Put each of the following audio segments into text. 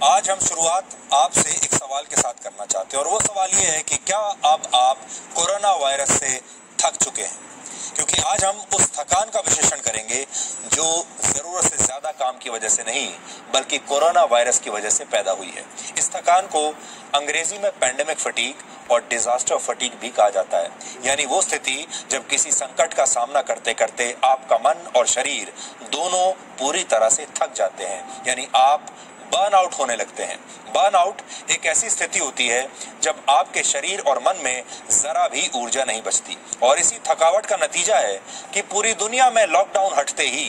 आज हम शुरुआत आपसे एक सवाल के साथ करना चाहते हैं और वो सवाल ये है कि क्या अब आप कोरोना वायरस से थक चुके हैं? क्योंकि आज हम उस थकान का विश्लेषण करेंगे जो जरूरत से ज्यादा काम की वजह से नहीं बल्कि कोरोना वायरस की वजह से पैदा हुई है। इस थकान को अंग्रेजी में पैंडेमिक फटीग और डिजास्टर फटीग भी कहा जाता है, यानी वो स्थिति जब किसी संकट का सामना करते करते आपका मन और शरीर दोनों पूरी तरह से थक जाते हैं, यानी आप बर्न आउट होने लगते हैं। बर्न आउट एक ऐसी स्थिति होती है जब आपके शरीर और मन में जरा भी ऊर्जा नहीं बचती और इसी थकावट का नतीजा है कि पूरी दुनिया में लॉकडाउन हटते ही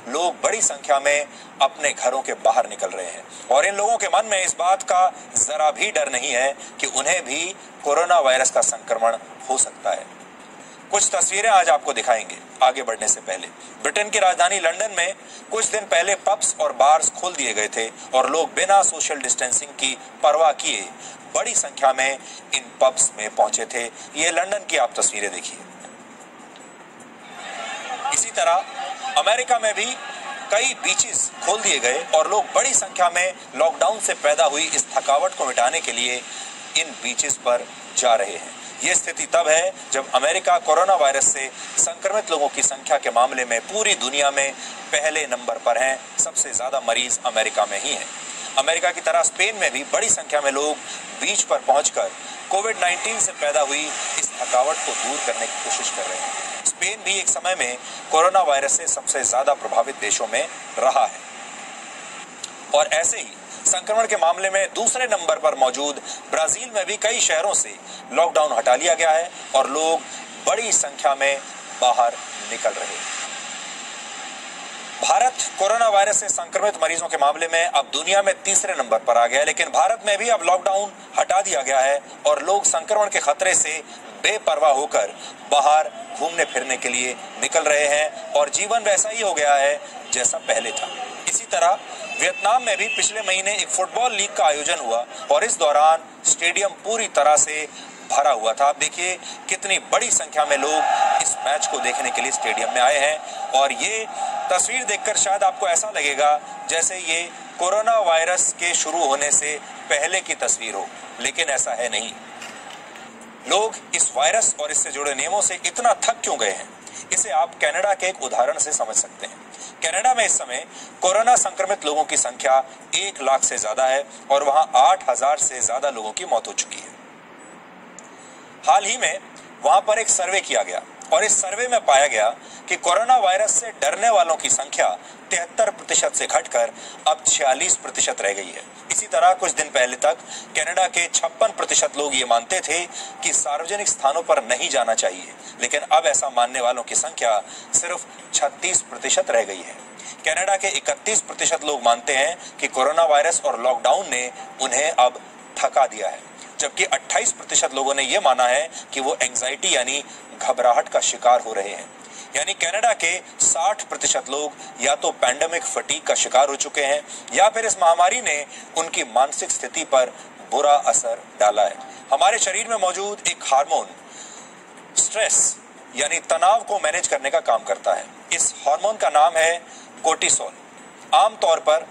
लोग बड़ी संख्या में अपने घरों के बाहर निकल रहे हैं और इन लोगों के मन में इस बात का जरा भी डर नहीं है कि उन्हें भी कोरोना वायरस का संक्रमण हो सकता है। कुछ तस्वीरें आज आपको दिखाएंगे। आगे बढ़ने से पहले ब्रिटेन की राजधानी लंदन में कुछ दिन पहले पब्स और बार्स खोल दिए गए थे और लोग बिना सोशल डिस्टेंसिंग की परवाह किए बड़ी संख्या में इन पब्स में पहुंचे थे। ये लंदन की आप तस्वीरें देखिए। इसी तरह अमेरिका में भी कई बीचेस खोल दिए गए और लोग बड़ी संख्या में लॉकडाउन से पैदा हुई इस थकावट को मिटाने के लिए इन बीचेस पर जा रहे हैं। ये स्थिति तब है जब अमेरिका कोरोना वायरस से संक्रमित लोगों की संख्या के मामले में पूरी दुनिया में पहले नंबर पर हैं। सबसे ज्यादा मरीज अमेरिका में ही हैं। अमेरिका की तरह स्पेन में भी बड़ी संख्या में लोग बीच पर पहुंचकर कोविड-19 से पैदा हुई इस थकावट को दूर करने की कोशिश कर रहे हैं। स्पेन भी एक समय में कोरोना वायरस से सबसे ज्यादा प्रभावित देशों में रहा है और ऐसे ही संक्रमण के मामले में दूसरे नंबर पर मौजूद ब्राजील में भी कई शहरों से लॉकडाउन हटा लिया गया है और लोग बड़ी संख्या में बाहर निकल रहे हैं। भारत कोरोना वायरस से संक्रमित मरीजों के मामले में अब दुनिया में तीसरे नंबर पर आ गया है, लेकिन भारत में भी अब लॉकडाउन हटा दिया गया है और लोग संक्रमण के खतरे से बेपरवाह होकर बाहर घूमने फिरने के लिए निकल रहे हैं और जीवन वैसा ही हो गया है जैसा पहले था। इसी तरह वियतनाम में भी पिछले महीने एक फुटबॉल लीग का आयोजन हुआ और इस दौरान स्टेडियम पूरी तरह से भरा हुआ था। आप देखिए कितनी बड़ी संख्या में लोग इस मैच को देखने के लिए स्टेडियम में आए हैं और ये तस्वीर देखकर शायद आपको ऐसा लगेगा जैसे ये कोरोना वायरस के शुरू होने से पहले की तस्वीर हो, लेकिन ऐसा है नहीं। लोग इस वायरस और इससे जुड़े नियमों से इतना थक क्यों गए हैं, इसे आप कनाडा के एक उदाहरण से समझ सकते हैं। कनाडा में इस समय कोरोना संक्रमित लोगों की संख्या 1 लाख से ज्यादा है और वहां 8,000 से ज्यादा लोगों की मौत हो चुकी है। हाल ही में वहां पर एक सर्वे किया गया और इस सर्वे में पाया गया कि कोरोना वायरस से डरने वालों की संख्या 73% से घटकर अब 46% रह गई है। इसी तरह कुछ दिन पहले तक कनाडा के 56% लोग ये मानते थे कि सार्वजनिक स्थानों पर नहीं जाना चाहिए, लेकिन अब ऐसा मानने वालों की संख्या सिर्फ 36% रह गई है। कनाडा के 31% लोग मानते हैं कि कोरोना वायरस और लॉकडाउन ने उन्हें अब थका दिया है, जबकि 28% लोगों ने यह माना है कि वो एंजाइटी यानी घबराहट का शिकार हो रहे हैं। यानी कनाडा के 60% लोग या तो पैंडेमिक फटीग का शिकार हो चुके हैं या फिर इस महामारी ने उनकी मानसिक स्थिति पर बुरा असर डाला है। हमारे शरीर में मौजूद एक हार्मोन स्ट्रेस यानी तनाव को मैनेज करने का काम करता है। इस हार्मोन का नाम है कोर्टिसोल। आमतौर पर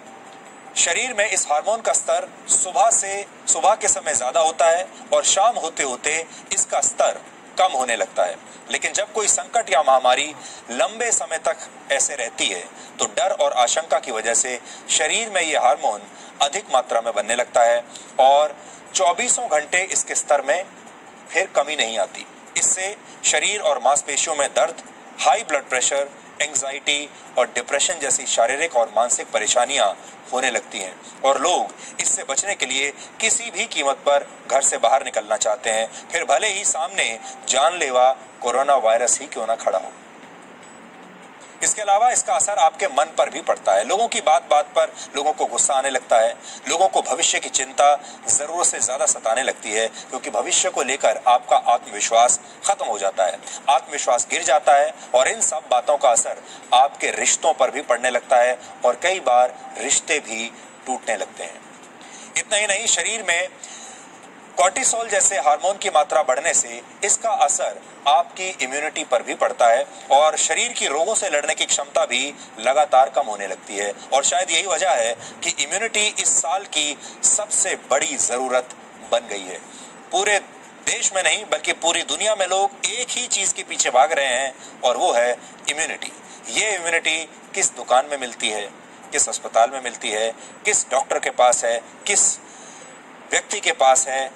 शरीर में इस हार्मोन का स्तर सुबह के समय ज्यादा होता है और शाम होते होते इसका स्तर कम होने लगता है। लेकिन जब कोई संकट या महामारी लंबे समय तक ऐसे रहती है तो डर और आशंका की वजह से शरीर में यह हार्मोन अधिक मात्रा में बनने लगता है और 24 घंटे इसके स्तर में फिर कमी नहीं आती। इससे शरीर और मांसपेशियों में दर्द, हाई ब्लड प्रेशर, एंजाइटी और डिप्रेशन जैसी शारीरिक और मानसिक परेशानियां होने लगती हैं और लोग इससे बचने के लिए किसी भी कीमत पर घर से बाहर निकलना चाहते हैं, फिर भले ही सामने जानलेवा कोरोना वायरस ही क्यों ना खड़ा हो। इसके अलावा इसका असर आपके मन पर भी पड़ता है। लोगों की बात बात पर लोगों को गुस्सा आने लगता है। लोगों को भविष्य की चिंता जरूरत से ज्यादा सताने लगती है, क्योंकि भविष्य को लेकर आपका आत्मविश्वास खत्म हो जाता है, आत्मविश्वास गिर जाता है और इन सब बातों का असर आपके रिश्तों पर भी पड़ने लगता है और कई बार रिश्ते भी टूटने लगते हैं। इतना ही नहीं, शरीर में कॉर्टिसोल जैसे हार्मोन की मात्रा बढ़ने से इसका असर आपकी इम्यूनिटी पर भी पड़ता है और शरीर की रोगों से लड़ने की क्षमता भी लगातार कम होने लगती है। और शायद यही वजह है कि इम्यूनिटी इस साल की सबसे बड़ी जरूरत बन गई है। पूरे देश में नहीं बल्कि पूरी दुनिया में लोग एक ही चीज के पीछे भाग रहे हैं और वो है इम्यूनिटी। ये इम्यूनिटी किस दुकान में मिलती है, किस अस्पताल में मिलती है, किस डॉक्टर के पास है, किस व्यक्ति के पास है,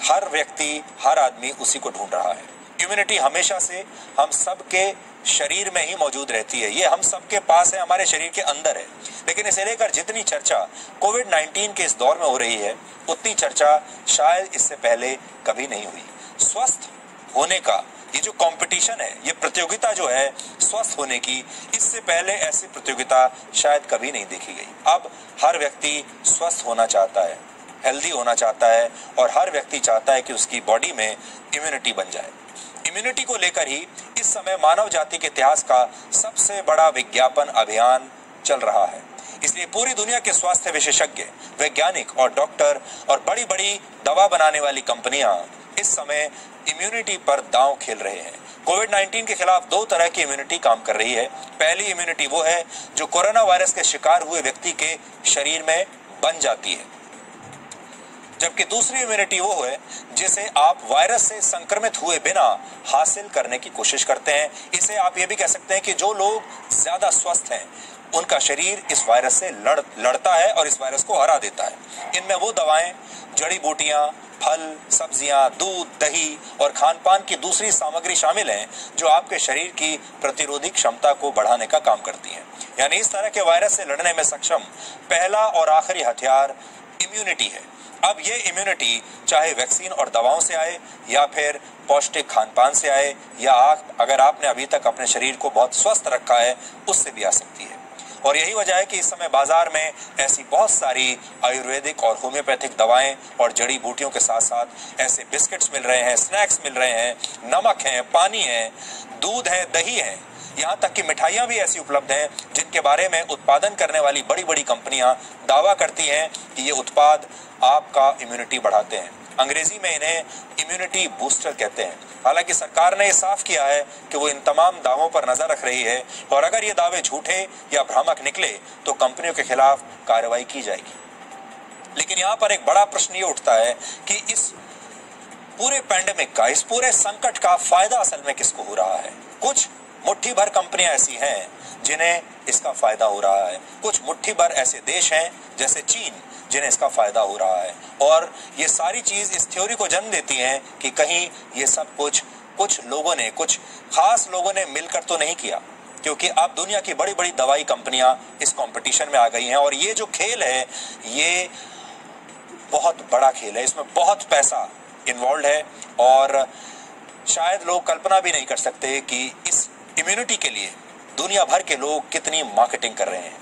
हर व्यक्ति, हर आदमी उसी को ढूंढ रहा है। इम्यूनिटी हमेशा से हम सबके शरीर में ही मौजूद रहती है, ये हम सबके पास है, हमारे शरीर के अंदर है। लेकिन इसे लेकर जितनी चर्चा कोविड-19 के इस दौर में हो रही है, उतनी चर्चा शायद इससे पहले कभी नहीं हुई। स्वस्थ होने का ये जो कंपटीशन है, ये प्रतियोगिता जो है स्वस्थ होने की, इससे पहले ऐसी प्रतियोगिता शायद कभी नहीं देखी गई। अब हर व्यक्ति स्वस्थ होना चाहता है, हेल्दी होना चाहता है और हर व्यक्ति चाहता है कि उसकी बॉडी में इम्यूनिटी बन जाए। इम्यूनिटी को लेकर ही इस समय मानव जाति के इतिहास का सबसे बड़ा विज्ञापन अभियान चल रहा है। इसलिए पूरी दुनिया के स्वास्थ्य विशेषज्ञ, वैज्ञानिक और डॉक्टर और बड़ी बड़ी दवा बनाने वाली कंपनियां इस समय इम्यूनिटी पर दांव खेल रहे हैं। कोविड-19 के खिलाफ दो तरह की इम्यूनिटी काम कर रही है। पहली इम्यूनिटी वो है जो कोरोना वायरस के शिकार हुए व्यक्ति के शरीर में बन जाती है, जबकि दूसरी इम्यूनिटी वो है जिसे आप वायरस से संक्रमित हुए बिना हासिल करने की कोशिश करते हैं। इसे आप ये भी कह सकते हैं कि जो लोग ज्यादा स्वस्थ हैं उनका शरीर इस वायरस से लड़ता है और इस वायरस को हरा देता है। इनमें वो दवाएं, जड़ी बूटियां, फल, सब्जियां, दूध, दही और खान-पान की दूसरी सामग्री शामिल हैं जो आपके शरीर की प्रतिरोधी क्षमता को बढ़ाने का काम करती हैं। यानी इस तरह के वायरस से लड़ने में सक्षम पहला और आखिरी हथियार इम्यूनिटी है। अब ये इम्यूनिटी चाहे वैक्सीन और दवाओं से आए या फिर पौष्टिक खान-पान से आए या अगर आपने अभी तक अपने शरीर को बहुत स्वस्थ रखा है उससे भी आ सकती है। और यही वजह है कि इस समय बाजार में ऐसी बहुत सारी आयुर्वेदिक और होम्योपैथिक दवाएं और जड़ी बूटियों के साथ साथ ऐसे बिस्किट्स मिल रहे हैं, स्नैक्स मिल रहे हैं, नमक है, पानी है, दूध है, दही है, यहाँ तक कि मिठाइयाँ भी ऐसी उपलब्ध हैं जिनके बारे में उत्पादन करने वाली बड़ी बड़ी कंपनियां दावा करती हैं कि ये उत्पाद आपका इम्यूनिटी बढ़ाते हैं। अंग्रेजी में इन्हें इम्यूनिटी बूस्टर कहते हैं। हालांकि सरकार ने यह साफ किया है कि वो इन तमाम दावों पर नजर रख रही है और अगर ये दावे झूठे या भ्रामक निकले तो कंपनियों के खिलाफ कार्रवाई की जाएगी। लेकिन यहाँ पर एक बड़ा प्रश्न ये उठता है कि इस पूरे पैंडेमिक का, इस पूरे संकट का फायदा असल में किसको हो रहा है? कुछ मुट्ठी भर कंपनियां ऐसी हैं जिन्हें इसका फायदा हो रहा है, कुछ मुट्ठी भर ऐसे देश हैं जैसे चीन जिन्हें इसका फायदा हो रहा है। और ये सारी चीज इस थ्योरी को जन्म देती हैं कि कहीं ये सब कुछ लोगों ने, कुछ खास लोगों ने मिलकर तो नहीं किया, क्योंकि अब दुनिया की बड़ी बड़ी दवाई कंपनियां इस कंपटीशन में आ गई हैं और ये जो खेल है ये बहुत बड़ा खेल है, इसमें बहुत पैसा इन्वॉल्व है और शायद लोग कल्पना भी नहीं कर सकते कि इस इम्यूनिटी के लिए दुनिया भर के लोग कितनी मार्केटिंग कर रहे हैं।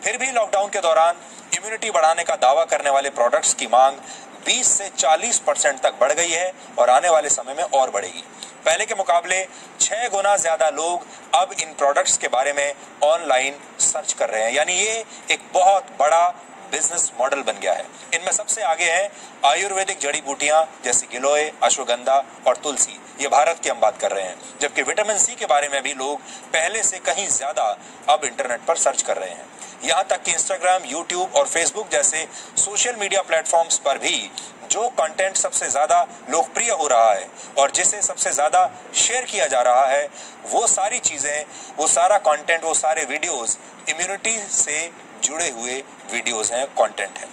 फिर भी लॉकडाउन के दौरान इम्यूनिटी बढ़ाने का दावा करने वाले प्रोडक्ट्स की मांग 20 से 40% तक बढ़ गई है और आने वाले समय में और बढ़ेगी। पहले के मुकाबले 6 गुना ज्यादा लोग अब इन प्रोडक्ट्स के बारे में ऑनलाइन सर्च कर रहे हैं, यानी ये एक बहुत बड़ा बिजनेस मॉडल बन गया है। इनमें सबसे आगे है आयुर्वेदिक जड़ी बूटियां जैसे गिलोय, अश्वगंधा और तुलसी, ये भारत की हम बात कर रहे हैं। जबकि विटामिन सी के बारे में भी लोग पहले से कहीं ज्यादा अब इंटरनेट पर सर्च कर रहे हैं। यहाँ तक कि इंस्टाग्राम, यूट्यूब और फेसबुक जैसे सोशल मीडिया प्लेटफॉर्म्स पर भी जो कंटेंट सबसे ज्यादा लोकप्रिय हो रहा है और जिसे सबसे ज्यादा शेयर किया जा रहा है, वो सारी चीजें, वो सारा कंटेंट, वो सारे वीडियोस इम्यूनिटी से जुड़े हुए वीडियोस हैं, कंटेंट है।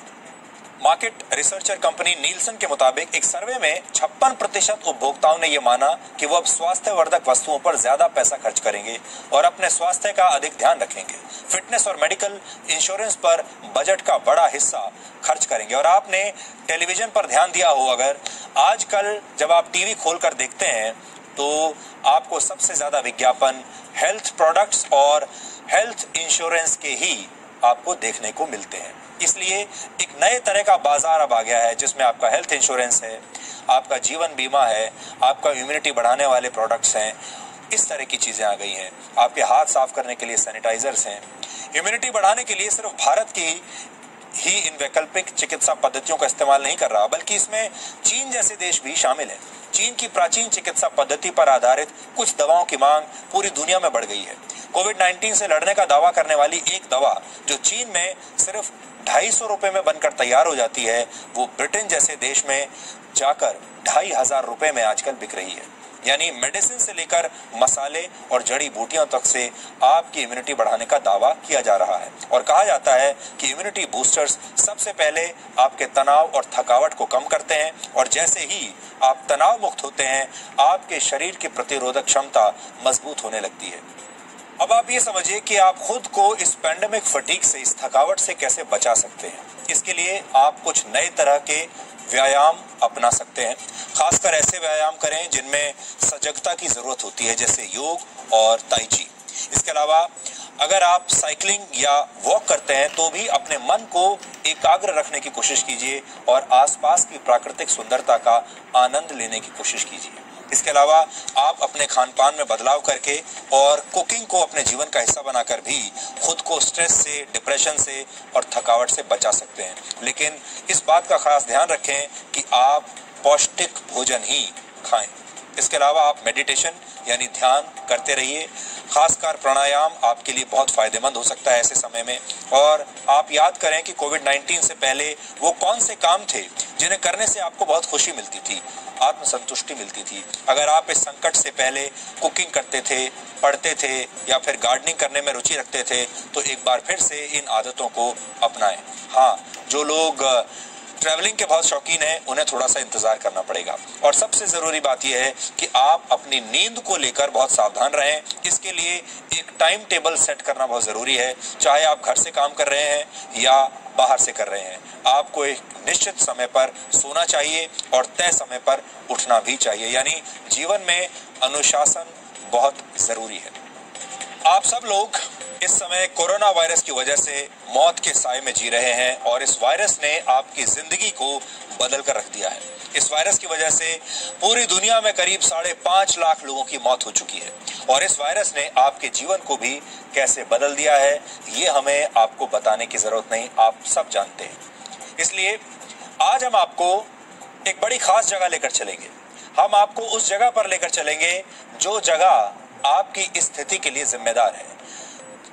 मार्केट रिसर्चर कंपनी नीलसन के मुताबिक एक सर्वे में 56% उपभोक्ताओं ने यह माना कि वो अब स्वास्थ्यवर्धक वस्तुओं पर ज्यादा पैसा खर्च करेंगे और अपने स्वास्थ्य का अधिक ध्यान रखेंगे। फिटनेस और मेडिकल इंश्योरेंस पर बजट का बड़ा हिस्सा खर्च करेंगे। और आपने टेलीविजन पर ध्यान दिया हो, अगर आजकल जब आप टीवी खोलकर देखते हैं तो आपको सबसे ज्यादा विज्ञापन हेल्थ प्रोडक्ट्स और हेल्थ इंश्योरेंस के ही आपको देखने को मिलते हैं। इसलिए एक नए तरह का बाजार अब आ गया है जिसमें आपका हेल्थ इंश्योरेंस है, आपका जीवन बीमा है, आपका इम्यूनिटी बढ़ाने वाले प्रोडक्ट्स हैं, इस तरह की चीजें आ गई हैं। आपके हाथ साफ करने के लिए सैनिटाइजर्स हैं। इम्यूनिटी बढ़ाने के लिए सिर्फ भारत की ही इन वैकल्पिक चिकित्सा पद्धतियों का इस्तेमाल नहीं कर रहा, बल्कि इसमें चीन जैसे देश भी शामिल है। चीन की प्राचीन चिकित्सा पद्धति पर आधारित कुछ दवाओं की मांग पूरी दुनिया में बढ़ गई है। कोविड-19 से लड़ने का दावा करने वाली एक दवा जो चीन में सिर्फ 250 रुपए में बनकर तैयार हो जाती है, वो ब्रिटेन जैसे देश में जाकर 2500 रुपए में आजकल बिक रही है। यानी मेडिसिन से लेकर मसाले और जड़ी बूटियों तक से आपकी इम्यूनिटी बढ़ाने का दावा किया जा रहा है। और कहा जाता है कि इम्यूनिटी बूस्टर्स सबसे पहले आपके तनाव और थकावट को कम करते हैं, और जैसे ही आप तनाव मुक्त होते हैं, आपके शरीर की प्रतिरोधक क्षमता मजबूत होने लगती है। अब आप ये समझिए कि आप खुद को इस पैंडेमिक फटीग से, इस थकावट से कैसे बचा सकते हैं। इसके लिए आप कुछ नए तरह के व्यायाम अपना सकते हैं। खासकर ऐसे व्यायाम करें जिनमें सजगता की जरूरत होती है, जैसे योग और ताई ची। इसके अलावा अगर आप साइकिलिंग या वॉक करते हैं तो भी अपने मन को एकाग्र रखने की कोशिश कीजिए और आसपास की प्राकृतिक सुंदरता का आनंद लेने की कोशिश कीजिए। इसके अलावा आप अपने खान पान में बदलाव करके और कुकिंग को अपने जीवन का हिस्सा बनाकर भी खुद को स्ट्रेस से, डिप्रेशन से और थकावट से बचा सकते हैं। लेकिन इस बात का खास ध्यान रखें कि आप पौष्टिक भोजन ही खाएं। इसके अलावा आप मेडिटेशन यानी ध्यान करते रहिए। खासकर प्राणायाम आपके लिए बहुत फायदेमंद हो सकता है ऐसे समय में। और आप याद करें कि कोविड-19 से पहले वो कौन से काम थे जिन्हें करने से आपको बहुत खुशी मिलती थी, आत्मसंतुष्टि मिलती थी। अगर आप इस संकट से पहले कुकिंग करते थे, पढ़ते थे या फिर गार्डनिंग करने में रुचि रखते थे, तो एक बार फिर से इन आदतों को अपनाएं। हाँ, जो लोग ट्रैवलिंग के बहुत शौकीन हैं, उन्हें थोड़ा सा इंतजार करना पड़ेगा। और सबसे जरूरी बात यह है कि आप अपनी नींद को लेकर बहुत सावधान रहें। इसके लिए एक टाइम टेबल सेट करना बहुत जरूरी है। चाहे आप घर से काम कर रहे हैं या बाहर से कर रहे हैं, आपको एक निश्चित समय पर सोना चाहिए और तय समय पर उठना भी चाहिए। यानी जीवन में अनुशासन बहुत जरूरी है। आप सब लोग इस समय कोरोना वायरस की वजह से मौत के साए में जी रहे हैं और इस वायरस ने आपकी जिंदगी को बदल कर रख दिया है। इस वायरस की वजह से पूरी दुनिया में करीब 5.5 लाख लोगों की मौत हो चुकी है और इस वायरस ने आपके जीवन को भी कैसे बदल दिया है, ये हमें आपको बताने की जरूरत नहीं, आप सब जानते हैं। इसलिए आज हम आपको एक बड़ी खास जगह लेकर चलेंगे। हम आपको उस जगह पर लेकर चलेंगे जो जगह आपकी स्थिति के लिए जिम्मेदार है,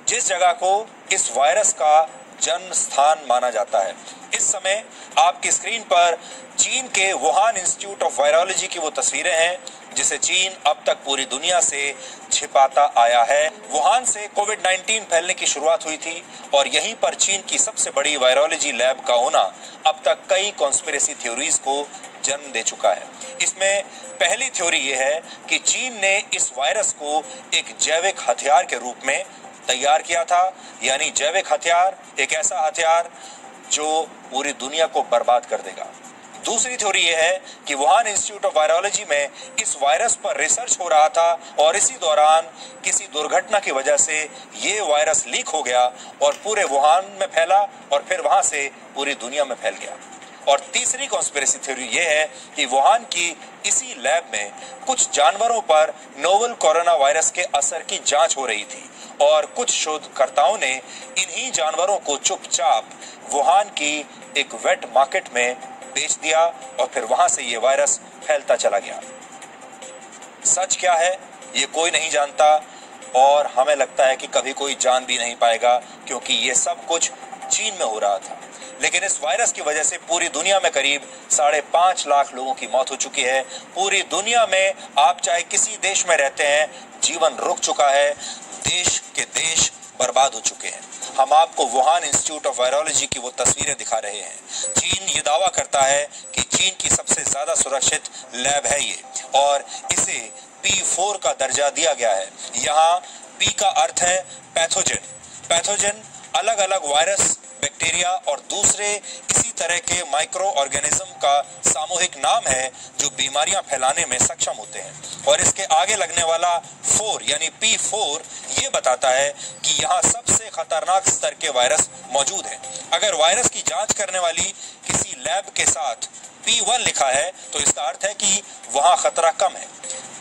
जिस जगह को इस वायरस का जन्म स्थान माना जाता है। इस समय आपकी स्क्रीन पर चीन के वुहान इंस्टीट्यूट ऑफ वायरोलॉजी की वो तस्वीरें हैं जिसे चीन अब तक पूरी दुनिया से छिपाता आया है। वुहान से कोविड-19 फैलने की शुरुआत हुई थी और यहीं पर चीन की सबसे बड़ी वायरोलॉजी लैब का होना अब तक कई कॉन्स्पिरेसी थ्योरीज को जन्म दे चुका है। इसमें पहली थ्योरी ये है कि चीन ने इस वायरस को एक जैविक हथियार के रूप में तैयार किया था। यानी जैविक हथियार, एक ऐसा हथियार जो पूरी दुनिया को बर्बाद कर देगा। दूसरी थ्योरी यह है कि वुहान इंस्टीट्यूट ऑफ वायरोलॉजी में इस वायरस पर रिसर्च हो रहा था और इसी दौरान किसी दुर्घटना की वजह से ये वायरस लीक हो गया और पूरे वुहान में फैला और फिर वहां से पूरी दुनिया में फैल गया। और तीसरी कॉन्स्पिरेसी थ्योरी यह है कि वुहान की इसी लैब में कुछ जानवरों पर नोवेल कोरोना वायरस के असर की जांच हो रही थी और कुछ शोधकर्ताओं ने इन्हीं जानवरों को चुपचाप वुहान की एक वेट मार्केट में बेच दिया और फिर वहां से ये वायरस फैलता चला गया। सच क्या है ये कोई नहीं जानता और हमें लगता है कि कभी कोई जान भी नहीं पाएगा, क्योंकि ये सब कुछ चीन में हो रहा था। लेकिन इस वायरस की वजह से पूरी दुनिया में करीब 5.5 लाख लोगों की मौत हो चुकी है। पूरी दुनिया में आप चाहे किसी देश में रहते हैं, जीवन रुक चुका है, देश के देश बर्बाद हो चुके हैं। हम आपको वुहान इंस्टीट्यूट ऑफ वायरोलॉजी की वो तस्वीरें दिखा रहे हैं। चीन ये दावा करता है कि चीन की सबसे ज्यादा सुरक्षित लैब है ये और इसे P4 का दर्जा दिया गया है। यहाँ P का अर्थ है पैथोजन। पैथोजन अलग अलग वायरस, बैक्टीरिया और दूसरे इसी तरह के माइक्रो ऑर्गेनिज्म का सामूहिक नाम है जो बीमारियां फैलाने में सक्षम होते हैं। और इसके आगे लगने वाला 4 यानी P4 ये बताता है कि यहाँ सबसे खतरनाक स्तर के वायरस मौजूद हैं। अगर वायरस की जांच करने वाली किसी लैब के साथ P1 लिखा है तो इसका अर्थ है कि वहाँ खतरा कम है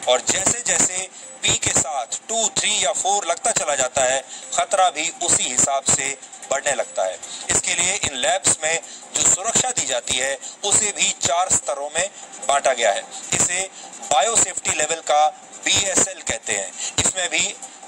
और जैसे जैसे P के साथ 2, 3 या 4 लगता चला जाता है, खतरा भी उसी हिसाब से बढ़ने लगता है। इसके लिए इन लैब्स में जो सुरक्षा दी जाती है उसे भी 4 स्तरों में बांटा गया है। इसे बायोसेफ्टी लेवल का BSL कहते हैं। इसमें भी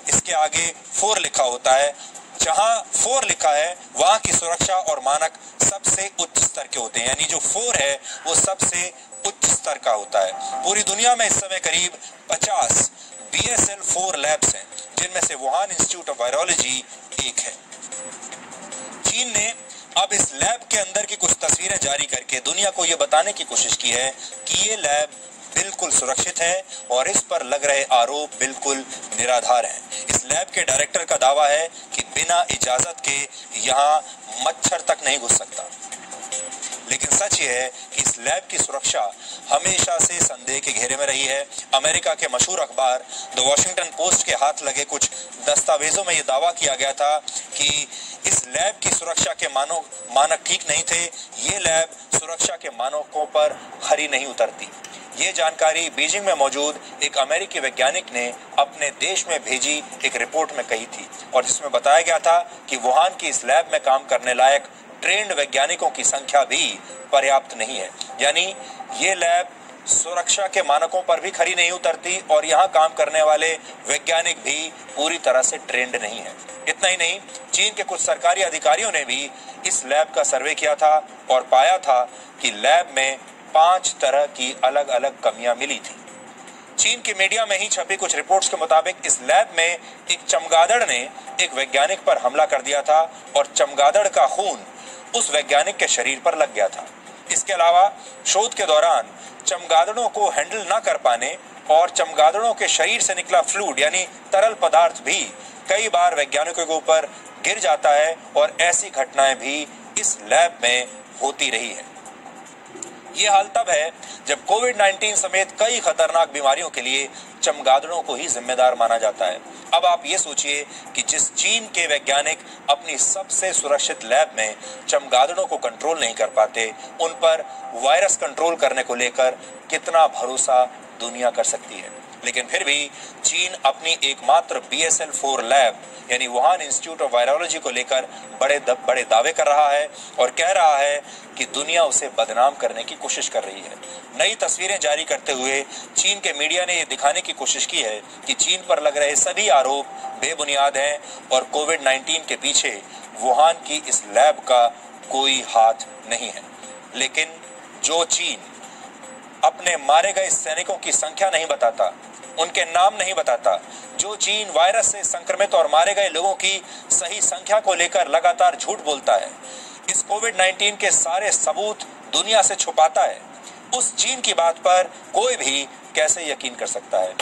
इसके आगे 4 लिखा होता है। जहां 4 लिखा है वहां की सुरक्षा और मानक सबसे उच्च स्तर के होते हैं, यानी जो 4 है वो सबसे उच्च स्तर का होता है। पूरी दुनिया में इस समय करीब 50 BSL 4 लैब्स हैं, जिनमें से वुहान इंस्टीट्यूट ऑफ वायरोलॉजी एक है। चीन ने अब इस लैब के अंदर की कुछ तस्वीरें जारी करके दुनिया को यह बताने की कोशिश की है कि ये लैब बिल्कुल सुरक्षित है और इस पर लग रहे आरोप बिल्कुल निराधार हैं। इस लैब के डायरेक्टर का दावा है कि बिना इजाजत के यहाँ मच्छर तक नहीं घुस सकता। लेकिन सच ये है कि इस लैब की सुरक्षा हमेशा से संदेह के घेरे में रही है। अमेरिका के मशहूर अखबार द वॉशिंगटन पोस्ट के हाथ लगे कुछ दस्तावेजों में यह दावा किया गया था कि इस लैब की सुरक्षा के मानक ठीक नहीं थे। ये लैब सुरक्षा के मानकों पर खरी नहीं उतरती। ये जानकारी बीजिंग में मौजूद एक अमेरिकी वैज्ञानिक ने अपने देश में भेजी एक रिपोर्ट में कही थी और जिसमें बताया गया था कि वुहान की इस लैब में काम करने लायक ट्रेंड वैज्ञानिकों की संख्या भी पर्याप्त नहीं है। यानी ये लैब सुरक्षा के मानकों पर भी खरी नहीं उतरती और यहाँ काम करने वाले वैज्ञानिक भी पूरी तरह से ट्रेंड नहीं है। इतना ही नहीं, चीन के कुछ सरकारी अधिकारियों ने भी इस लैब का सर्वे किया था और पाया था कि लैब में 5 तरह की अलग अलग कमियां मिली थी। चीन के मीडिया में ही छपी कुछ रिपोर्ट्स के मुताबिक इस लैब में एक चमगादड़ ने एक वैज्ञानिक पर हमला कर दिया था और चमगादड़ का खून उस वैज्ञानिक के शरीर पर लग गया था। इसके अलावा शोध के दौरान चमगादड़ों को हैंडल न कर पाने और चमगादड़ों के शरीर से निकला फ्लूइड यानी तरल पदार्थ भी कई बार वैज्ञानिकों के ऊपर गिर जाता है और ऐसी घटनाएं भी इस लैब में होती रही है। ये हाल तब है जब कोविड-19 समेत कई खतरनाक बीमारियों के लिए चमगादड़ों को ही जिम्मेदार माना जाता है। अब आप ये सोचिए कि जिस चीन के वैज्ञानिक अपनी सबसे सुरक्षित लैब में चमगादड़ों को कंट्रोल नहीं कर पाते, उन पर वायरस कंट्रोल करने को लेकर कितना भरोसा दुनिया कर सकती है। लेकिन फिर भी चीन अपनी एकमात्र BSL 4 लैब यानी वुहान इंस्टीट्यूट ऑफ वायरोलॉजी को लेकर बड़े दावे कर रहा है और कह रहा है कि दुनिया उसे बदनाम करने की कोशिश कर रही है। नई तस्वीरें जारी करते हुए चीन के मीडिया ने यह दिखाने की कोशिश की है कि चीन पर लग रहे सभी आरोप बेबुनियाद हैं और कोविड-19 के पीछे वुहान की इस लैब का कोई हाथ नहीं है। लेकिन जो चीन अपने मारे गए सैनिकों की संख्या नहीं बताता, उनके नाम नहीं बताता, जो चीन वायरस से संक्रमित और मारे गए लोगों की सही संख्या को लेकर लगातार झूठ बोलता है, इस कोविड-19 के सारे सबूत दुनिया से छुपाता है, उस चीन की बात पर कोई भी कैसे यकीन कर सकता है।